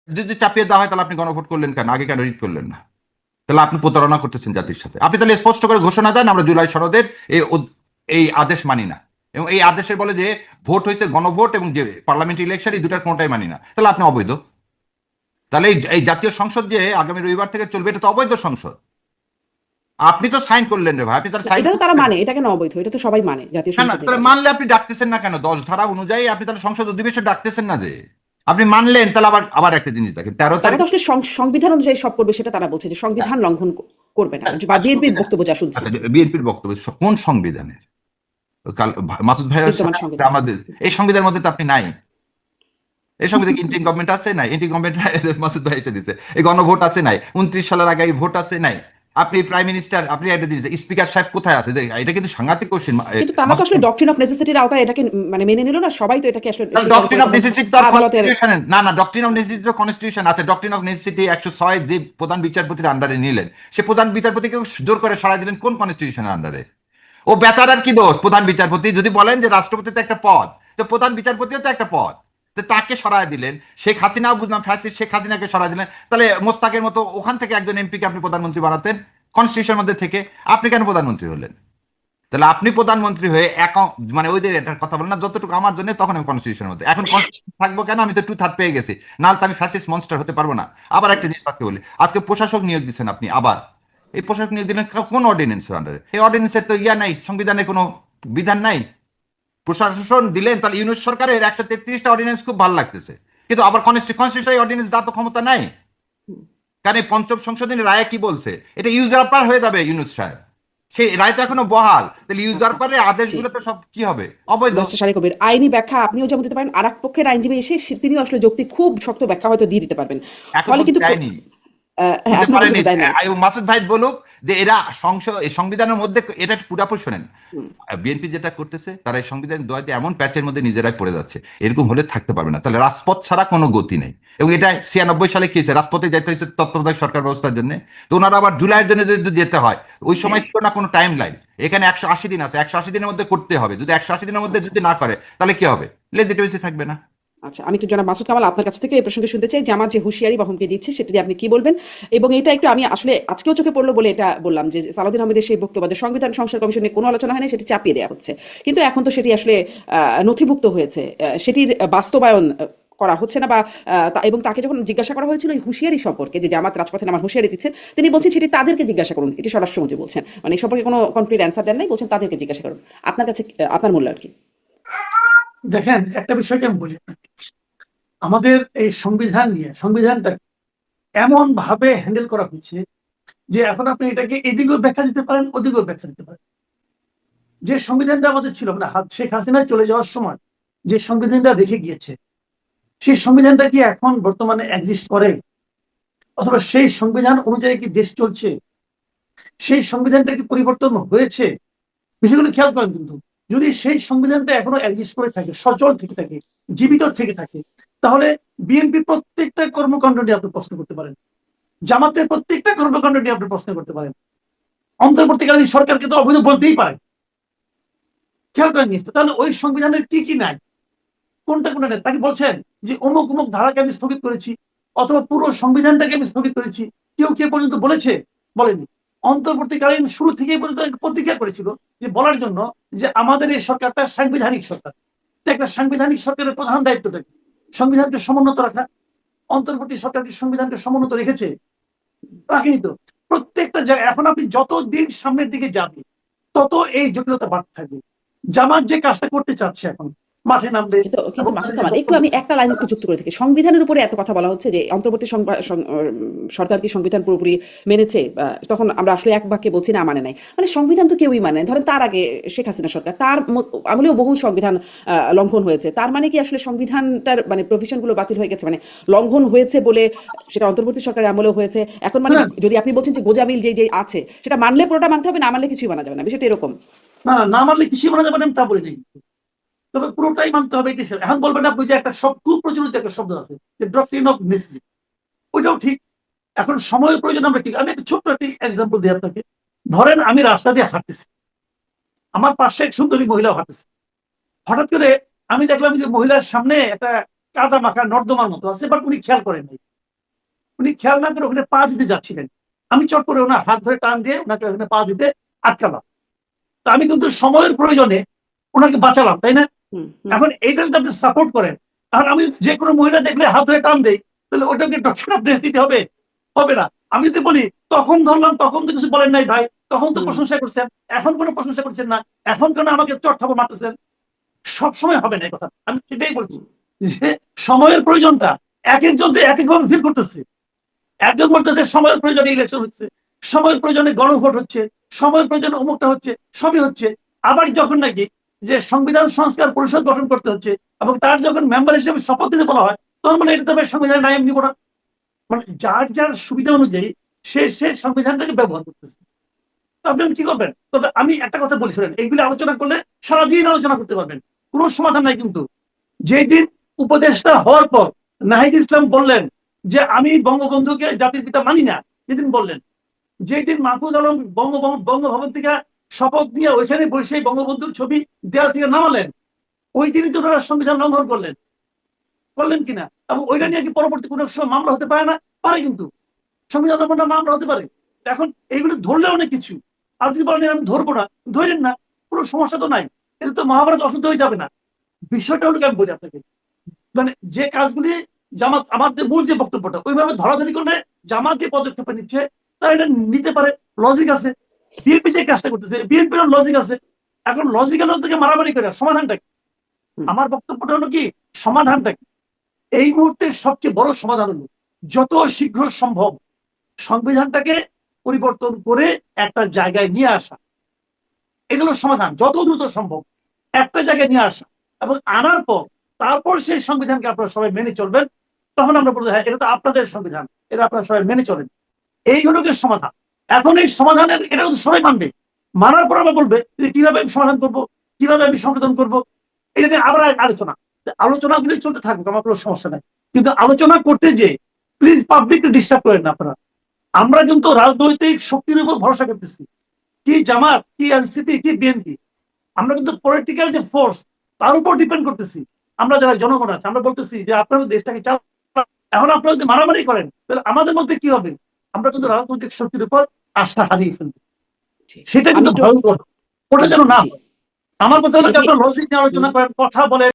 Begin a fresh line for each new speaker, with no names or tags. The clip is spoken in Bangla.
যদি চাপিয়ে দেওয়া হয় তাহলে আপনি গণভোট করলেন কেন, আগে কেন রিট করলেন না? তাহলে আপনি প্রতারণা করতেছেন জাতির সাথে। আপনি তাহলে স্পষ্ট করে ঘোষণা দেন আমরা জুলাই সনদের এই এই আদেশ মানি না, এবং এই আদেশে বলে যে ভোট হয়েছে গণভোট এবং যে পার্লামেন্ট ইলেকশন এই দুটার কোনটাই মানি না, তাহলে আপনি অবৈধ। তাহলে এই জাতীয় সংসদ যে আগামী রবিবার থেকে চলবে এটা তো অবৈধ সংসদ। আপনি তো সাইন করলেন রে ভাই, আপনি তাহলে সাইন
এটা তো তারা
করলেন
মানে, এটা কেন অবৈধ? এটা তো সবাই মানে জাতীয়
না না,
সংসদের
তাহলে
কাছে।
মানলে আপনি ডাকতেছেন না কেন? 10 ধারা অনুযায়ী আপনি তাহলে সংসদ অধিবেশন ডাকতেছেন না যে? আপনি মানলেন, তাহলে আবার আবার একটা জিনিস দেখেন, 13 তারিখ।
তারা তো আসলে সংবিধান অনুযায়ী সব করবে, সেটা তারা বলছে যে সংবিধান লঙ্ঘন করবে না, বা বিএনপির বক্তব্য যা শুনছি।
আচ্ছা, বিএনপির বক্তব্য কোন সংবিধানের? কাল মাসুদ ভাইয়ের
বিদ্যমান
সাথে
সংবিধান।
আমাদের এই সংবিধানের মধ্যে তো আপনি নাই। এই সংবিধানে ইন্টারিম গভর্নমেন্ট আছে নাই? ইন্টারিম গভর্নমেন্ট মাসুদ ভাই এসে দিচ্ছে। এই গণভোট আছে নাই? 29 সালের আগে এই ভোট আছে নাই? আপনি প্রাইম মিনিস্টার, আপনি একটা জিনিস, স্পিকার সাহেব কোথায় আছে? এটা কিন্তু সাংঘাতিক কোশ্চেন।
কিন্তু তারা তো আসলে ডক্ট্রিন অফ নেসেসিটির আওতায় এটাকে মানে মেনে নিল না, সবাই তো এটাকে আসলে স্বীকার
ডক্ট্রিন
করে,
অফ
তখন
নেসেসিটি তো
আদালতের।
কনস্টিটিউশনে না, না ডক্ট্রিন অফ নেসেসিটি তো কনস্টিটিউশন আছে। ডক্ট্রিন অফ নেসেসিটি 106 যে প্রধান বিচারপতির আন্ডারে নিলেন, সে প্রধান বিচারপতিকে জোর করে সরাই দিলেন কোন কনস্টিটিউশনের আন্ডারে? ও বেচারার কি দোষ? প্রধান বিচারপতি যদি বলেন যে রাষ্ট্রপতি তো একটা পদ, তো প্রধান বিচারপতিও তো একটা পদ, তো তাকে সরাই দিলেন। শেখ হাসিনাও বুঝলাম ফ্যাসিস্ট, শেখ হাসিনাকে সরাই দিলেন, তাহলে মোস্তাকের মতো ওখান থেকে একজন এমপিকে আপনি প্রধানমন্ত্রী বানাতেন কনস্টিটিউশনের মধ্যে থেকে, আপনি কেন প্রধানমন্ত্রী হলেন? তাহলে আপনি প্রধানমন্ত্রী হয়ে মানে ওই যে এটার কথা বলেন না, যতটুকু আমার জন্য তখন আমি কনস্টিটিউশনের মধ্যে, এখন কনস্টিটিউশন থাকবো কেন? আমি তো 2/3 পেয়ে গেছি, নাহলে তো আমি ফ্যাসিস্ট মনস্টার হতে পারবো না। আবার একটা জিনিস আজকে বলি, আজকে প্রশাসক নিয়োগ দিচ্ছেন আপনি, আবার এই প্রশাসক নিয়োগ দিলেন কোন অর্ডিনেন্সের আন্ডারে? এই অর্ডিনেন্সের তো ইয়া নাই, সংবিধানে কোনো বিধান নাই। প্রশাসন দিলেন, তাহলে ইউনিট সরকারের 133টা অর্ডিনেন্স খুব ভালো লাগতেছে, কিন্তু আবার কনস্টিটিউশন অর্ডিনেন্স দেওয়ার তো ক্ষমতা নাই। কারণ এই পঞ্চম সংশোধনী রায়ে কি বলছে? এটা ইউজারপার হয়ে যাবে ইউনুস সাহেব, সেই রায় তো এখনো বহাল, তাহলে
আচ্ছা,
ইউজারপারের
জি।
আদেশগুলো তো সব কি হবে? অবৈধ।
ব্যারিস্টার শারীর কবির, আইনি ব্যাখ্যা আপনিও যেমন দিতে পারেন, আর এক পক্ষের আইনজীবী এসে তিনিও আসলে যৌক্তিক খুব শক্ত ব্যাখ্যা হয়তো দিয়ে দিতে পারবেন।
এখন
ফলে
পর্যন্ত
কিন্তু
দেয়নি,
হ্যাঁ,
দিতে
এখনো
পারেনি।
পর্যন্ত দেয় নাই।
মাসুদ ভাই বলুক যে এরা এই সংবিধানের মধ্যে, এটা পুরাপুরি শোনেন,
হুম।
বিএনপি যেটা করতেছে তারা এই সংবিধানের দোয়াতে এমন প্যাচের মধ্যে নিজেরাই পড়ে যাচ্ছে, এরকম হলে থাকতে পারবে না। তাহলে রাজপথ ছাড়া কোনো গতি নেই। এবং এটা 96 সালে কি হয়েছে, রাজপথে যেতে হয়েছে তত্ত্বাবধায়ক সরকার ব্যবস্থার জন্য। তো ওনারা আবার জুলাইয়ের জন্য যদি যেতে হয়, ওই সময় ছিল না কোনো টাইম লাইন। এখানে 180 দিন আছে, 180 দিনের মধ্যে করতে হবে। যদি 180 দিনের মধ্যে
আচ্ছা,
যদি না করে তাহলে কি হবে? লেজিটিমেসি থাকবে না।
আচ্ছা, আমি একটু জনাব মাসুদ কামাল আপনার কাছ থেকে এই প্রসঙ্গে শুনতে চাই যে আমার যে হুঁশিয়ারি বা হুমকি দিচ্ছে সেটা দিয়ে আপনি কি বলবেন। এবং এটা একটু আমি আসলে আজকেও চোখে পড়লো বলে এটা বললাম যে সালাউদ্দিন আহমেদের সেই বক্তব্য যে সংবিধান সংস্কার কমিশনে কোনো আলোচনা হয়নি, সেটি চাপিয়ে দেওয়া হচ্ছে। কিন্তু এখন তো সেটি আসলে নথিভুক্ত হয়েছে, সেটির বাস্তবায়ন করা হচ্ছে না, বা এবং তাকে যখন জিজ্ঞাসা করা হয়েছিল এই হুঁশিয়ারি সম্পর্কে, যে জামাত রাজপথে আমার হুঁশিয়ারি দিচ্ছেন, তিনি বলছেন সেটি তাদেরকে জিজ্ঞাসা করুন। এটি স্বরাষ্ট্রমন্ত্রী বলছেন, মানে এই সম্পর্কে কোনো কনক্রিট অ্যান্সার দেন নাই, বলছেন তাদেরকে জিজ্ঞাসা করুন। আপনার কাছে আপনার মূল্যায়ন কি?
দেখেন, একটা বিষয়কে আমি বলি আপনাকে। আমাদের এই সংবিধান নিয়ে, সংবিধানটা এমন ভাবে হ্যান্ডেল করা হয়েছে যে এখন আপনি এটাকে এদিকেও ব্যাখ্যা দিতে পারেন, ওদিকেও ব্যাখ্যা দিতে পারেন। যে সংবিধানটা আমাদের ছিল, মানে শেখ হাসিনা চলে যাওয়ার সময় যে সংবিধানটা রেখে গিয়েছে, সেই সংবিধানটা কি এখন বর্তমানে এক্সিস্ট করে? অথবা সেই সংবিধান অনুযায়ী কি দেশ চলছে? সেই সংবিধানটা কি পরিবর্তন হয়েছে? বিষয়গুলো খেয়াল করেন। কিন্তু যদি সেই সংবিধানটা এখনো এক্সিস্ট করে থাকে, সচল থেকে থাকে, জীবিত থেকে থাকে, তাহলে বিএনপির প্রত্যেকটা কর্মকাণ্ড নিয়ে আপনি প্রশ্ন করতে পারেন, জামাতের প্রত্যেকটা কর্মকাণ্ড নিয়ে আপনি প্রশ্ন করতে পারেন, অন্তর্বর্তীকালীন সরকারকে তো অবৈধ বলতেই পারেন। খেয়াল করেন জিনিসটা। তাহলে ওই সংবিধানের কি কি নাই, কোনটা কোনটা নেই? তাকে বলছেন যে অমুক অমুক ধারাকে আমি স্থগিত করেছি, অথবা পুরো সংবিধানটাকে আমি স্থগিত করেছি? কেউ কে পর্যন্ত বলেছে? বলেনি। অন্তর্বর্তীকালীন শুরু থেকেই পর্যন্ত প্রতিজ্ঞা করেছিল যে বলার জন্য যে আমাদের এই সরকারটা সাংবিধানিক সরকার। একটা সাংবিধানিক সরকারের প্রধান দায়িত্বটা কি? সংবিধানকে সমুন্নত রাখা। অন্তর্বর্তী সরকার কি সংবিধানকে সমুন্নত রেখেছে? রাখেনি তো। প্রত্যেকটা জায়গায় এখন আপনি যত দিন সামনের দিকে যাবে, তত এই জটিলতা বাড়তে থাকবে। জামাত যে কাজটা করতে চাচ্ছে এখন, মাঠে নামবে
কিন্তু কিন্তু
এবং
মাসুদ
তাদের যে
কামাল, একটু
বক্তব্য।
আমি একটা লাইন একটু যুক্ত করে থাকি। সংবিধানের উপরে এত কথা বলা হচ্ছে যে অন্তর্বর্তী সরকার কি সংবিধান পুরোপুরি মেনেছে? তখন আমরা আসলে এক বাক্যে বলছি না মানে নাই, মানে সংবিধান তো কেউই মানে নাই। ধরেন তার আগে শেখ হাসিনা সরকার, তার আমলেও বহু সংবিধান লঙ্ঘন হয়েছে। তার মানে কি আসলে সংবিধানটার মানে প্রভিশন গুলো বাতিল হয়ে গেছে, মানে লঙ্ঘন হয়েছে বলে সেটা অন্তর্বর্তী সরকারের আমলেও হয়েছে এখন, মানে
না
যদি আপনি বলছেন যে গোজামিল যে যে আছে সেটা মানলে পুরোটা মানতে হবে, না মানলে কিছুই মানা যাবে না, বিষয়টা এরকম?
না, না মানলে কিছুই মানা যাবে না আমি তা বলি নাই, তবে পুরোটাই মানতে হবে এটি। এখন বলবেন আপনি যে একটা খুব প্রচলিত একটা শব্দ আছে যে ডক্ট্রিন অফ নেসেসিটি, ওইটাও ঠিক। এখন সময়ের প্রয়োজন আমরা ঠিক। আমি একটা ছোট্ট একটি এক্সাম্পল দিই আপনাকে। ধরেন আমি রাস্তা দিয়ে হাঁটতেছি, আমার পাশে এক সুন্দরী মহিলা হাঁটতেছে। হঠাৎ করে আমি দেখলাম যে মহিলার সামনে একটা কাদা মাখা নর্দমার মতো আছে, বাট উনি খেয়াল করেন নাই। উনি খেয়াল না করে ওখানে পা দিতে যাচ্ছিলেন, আমি চট করে ওনার হাত ধরে টান দিয়ে ওনাকে ওখানে পা দিতে আটকালাম। তো আমি কিন্তু সময়ের প্রয়োজনে ওনাকে বাঁচালাম, তাই না?
হুম, হুম,
এখন এইটা যদি আপনি সাপোর্ট করেন, আর আমি যে কোনো মহিলা দেখলে হাত ধরে টান দেই, তাহলে ওটাকে ডক্টর অফ নেসেসিটি হবে? হবে না। আমি যদি বলি তখন ধরলাম, তখন তো কিছু বলেন নাই ভাই, তখন তো
হুম,
প্রশংসা করছেন, এখন কোনো প্রশংসা করছেন না, এখন কেন আমাকে চট থাপড় মারতেছেন? সবসময় হবে না এই কথা। আমি সেটাই বলছি যে সময়ের প্রয়োজনটা এক একজন এক একভাবে ফিল করতেছে। একজন বলতেছে সময়ের প্রয়োজনে ইলেকশন হচ্ছে, সময়ের প্রয়োজনে গণভোট হচ্ছে, সময়ের প্রয়োজনে অমুকটা হচ্ছে, সবই হচ্ছে। আবার যখন নাকি যে সংবিধান সংস্কার পরিষদ গঠন করতে হচ্ছে এবং তার যখন মেম্বার হিসেবে শপথ দিতে বলা হয়, তখন বলে এটা তবে সংবিধানের নাম নিব না। মানে যার যার সুবিধা অনুযায়ী সে সংবিধানটাকে ব্যবহার করতেছে। আপনি কি করবেন? তবে আমি একটা কথা বলি, শুনেন, এইগুলি আলোচনা করলে সারাদিন আলোচনা করতে পারবেন, কোনো সমাধান নাই। কিন্তু যেই দিন উপদেষ্টা হওয়ার পর নাহিদ ইসলাম বললেন যে আমি বঙ্গবন্ধুকে জাতির পিতা মানি না, যেদিন বললেন, যেই দিন মাহফুজ আলম বঙ্গভবন থেকে শপথ দিয়ে ওইখানে বসে বঙ্গবন্ধুর ছবি দেওয়াল থেকে নামালেন, ওই দিনই তো ওনারা সংবিধান লঙ্ঘন করলেন কিনা? এবং ওইটা নিয়ে কি পরবর্তী কোনো সময় মামলা হতে পারে না? পারে, কিন্তু সংবিধান লঙ্ঘনের মামলা হতে পারে। এখন এইগুলো ধরলে অনেক কিছু, আর যদি বলেন আমি ধরবো না, ধরেন না, কোনো সমস্যা তো নাই, এটা তো মহাভারত অশুদ্ধ হয়ে যাবে না। বিষয়টা হলো আমি বলি আপনাকে, মানে যে কাজগুলি জামাত, আমাদের মূল যে বক্তব্যটা ওইভাবে ধরাধরি করলে জামাত যে পদক্ষেপ নিচ্ছে তারা এটা নিতে পারে, লজিক আছে। বিএনপি যে কাজটা করতেছে, বিএনপির লজিক আছে। এখন লজিক্যাল থেকে মারামারি করে সমাধানটা কি? আমার বক্তব্যটা হলো কি, সমাধানটা কি? এই মুহূর্তে সবচেয়ে বড় সমাধান হলো যত শীঘ্র সম্ভব সংবিধানটাকে পরিবর্তন করে একটা জায়গায় নিয়ে আসা। এটা হলো সমাধান, যত দ্রুত সম্ভব একটা জায়গায় নিয়ে আসা, এবং আনার পর তারপর সেই সংবিধানকে আপনারা সবাই মেনে চলবেন। তখন আমরা বলবো হ্যাঁ এটা তো আপনাদের সংবিধান, এটা আপনারা সবাই মেনে চলেন। এই হলো সমাধান। এখন এই সমাধানের এটা কিন্তু সবাই মানবে, মানার পর আমরা বলবে যে কিভাবে আমি সমাধান করবো, কিভাবে আমি সংশোধন করবো, এটা নিয়ে আবার আলোচনা। আলোচনাগুলি চলতে থাকুক, আমার কোনো সমস্যা নাই, কিন্তু আলোচনা করতে যে প্লিজ পাবলিককে ডিস্টার্ব করেন না আপনারা। আমরা কিন্তু রাজনৈতিক শক্তির উপর ভরসা করতেছি, কি জামাত, কি এনসিপি, কি বিএনপি, আমরা কিন্তু পলিটিক্যাল যে ফোর্স তার উপর ডিপেন্ড করতেছি। আমরা যারা জনগণ আছে আমরা বলতেছি যে আপনারা দেশটাকে চালান। এখন আপনারা যদি মারামারি করেন তাহলে আমাদের মধ্যে কি হবে? আমরা কিন্তু রাজনৈতিক শক্তির উপর আস্থা হারিয়ে ফেলবো, সেটা কিন্তু ভয়ঙ্কর। ওটা যেন না হয়। আমার কথা হলো আপনার লজিক নিয়ে আলোচনা করেন, কথা বলেন।